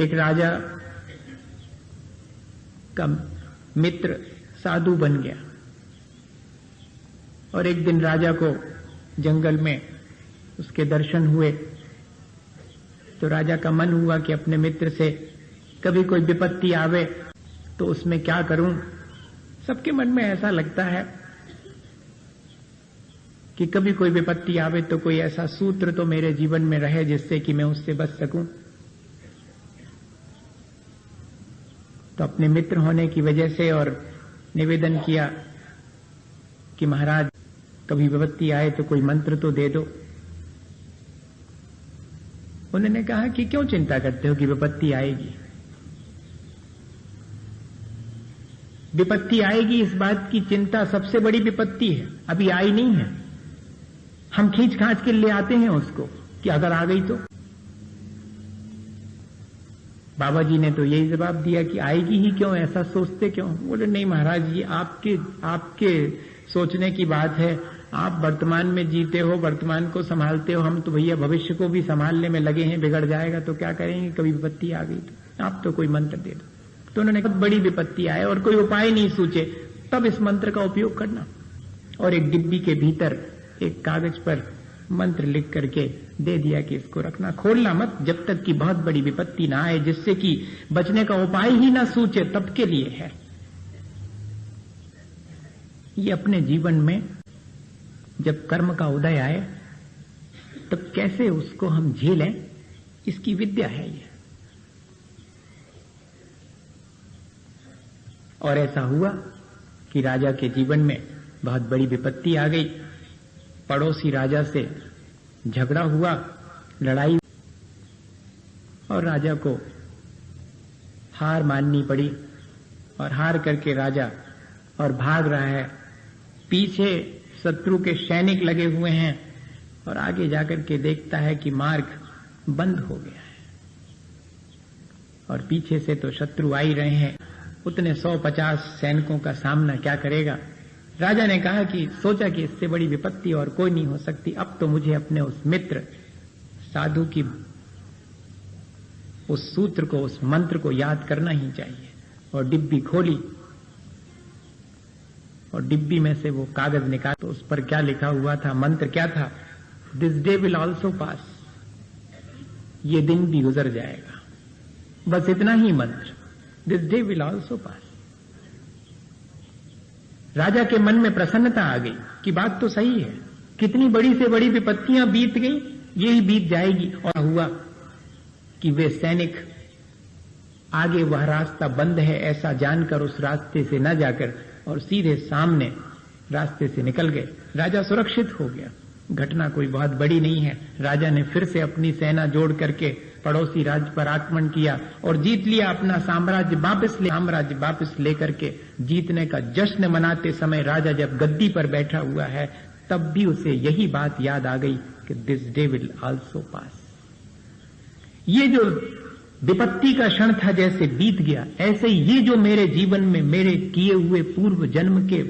एक राजा का मित्र साधु बन गया और एक दिन राजा को जंगल में उसके दर्शन हुए तो राजा का मन हुआ कि अपने मित्र से कभी कोई विपत्ति आवे तो उसमें क्या करूं। सबके मन में ऐसा लगता है कि कभी कोई विपत्ति आवे तो कोई ऐसा सूत्र तो मेरे जीवन में रहे जिससे कि मैं उससे बच सकूं। तो अपने मित्र होने की वजह से और निवेदन किया कि महाराज कभी विपत्ति आए तो कोई मंत्र तो दे दो। उन्होंने कहा कि क्यों चिंता करते हो कि विपत्ति आएगी। विपत्ति आएगी इस बात की चिंता सबसे बड़ी विपत्ति है, अभी आई नहीं है। हम खींच खांच के ले आते हैं उसको कि अगर आ गई तो। बाबा जी ने तो यही जवाब दिया कि आएगी ही क्यों, ऐसा सोचते क्यों। बोले नहीं महाराज जी, आपके सोचने की बात है। आप वर्तमान में जीते हो, वर्तमान को संभालते हो, हम तो भैया भविष्य को भी संभालने में लगे हैं। बिगड़ जाएगा तो क्या करेंगे, कभी विपत्ति आ गई तो। आप तो कोई मंत्र दे दो। तो उन्होंने बहुत बड़ी विपत्ति आए और कोई उपाय नहीं सोचे, तब इस मंत्र का उपयोग करना। और एक डिब्बी के भीतर एक कागज पर मंत्र लिख करके दे दिया कि इसको रखना, खोलना मत जब तक कि बहुत बड़ी विपत्ति ना आए, जिससे कि बचने का उपाय ही ना सोचे, तब के लिए है। ये अपने जीवन में जब कर्म का उदय आए तब कैसे उसको हम झेलें, इसकी विद्या है ये। और ऐसा हुआ कि राजा के जीवन में बहुत बड़ी विपत्ति आ गई। पड़ोसी राजा से झगड़ा हुआ, लड़ाई, और राजा को हार माननी पड़ी। और हार करके राजा और भाग रहा है, पीछे शत्रु के सैनिक लगे हुए हैं और आगे जाकर के देखता है कि मार्ग बंद हो गया है और पीछे से तो शत्रु आ ही रहे हैं। उतने 150 सैनिकों का सामना क्या करेगा। राजा ने कहा कि सोचा कि इससे बड़ी विपत्ति और कोई नहीं हो सकती। अब तो मुझे अपने उस मित्र साधु की उस सूत्र को, उस मंत्र को याद करना ही चाहिए। और डिब्बी खोली और डिब्बी में से वो कागज निकाला तो उस पर क्या लिखा हुआ था, मंत्र क्या था, this day will also pass, ये दिन भी गुजर जाएगा। बस इतना ही मंत्र, this day will also pass. राजा के मन में प्रसन्नता आ गई कि बात तो सही है, कितनी बड़ी से बड़ी विपत्तियां बीत गई, ये ही बीत जाएगी। और हुआ कि वे सैनिक आगे वह रास्ता बंद है ऐसा जानकर उस रास्ते से न जाकर और सीधे सामने रास्ते से निकल गए। राजा सुरक्षित हो गया। घटना कोई बहुत बड़ी नहीं है। राजा ने फिर से अपनी सेना जोड़ करके पड़ोसी राज्य पर आक्रमण किया और जीत लिया। अपना साम्राज्य वापस लेकर के जीतने का जश्न मनाते समय राजा जब गद्दी पर बैठा हुआ है तब भी उसे यही बात याद आ गई कि दिस डे विल आल्सो पास। ये जो विपत्ति का क्षण था जैसे बीत गया, ऐसे ये जो मेरे जीवन में मेरे किए हुए पूर्व जन्म के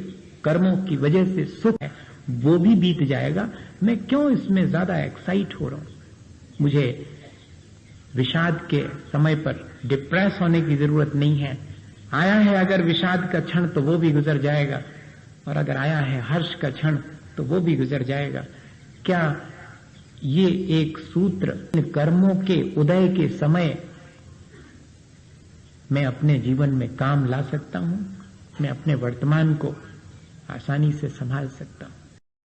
कर्मों की वजह से सुख है वो भी बीत जाएगा। मैं क्यों इसमें ज्यादा एक्साइट हो रहा हूं। मुझे विषाद के समय पर डिप्रेस होने की जरूरत नहीं है। आया है अगर विषाद का क्षण तो वो भी गुजर जाएगा, और अगर आया है हर्ष का क्षण तो वो भी गुजर जाएगा। क्या ये एक सूत्र कर्मों के उदय के समय मैं अपने जीवन में काम ला सकता हूं, मैं अपने वर्तमान को आसानी से संभाल सकता हूं।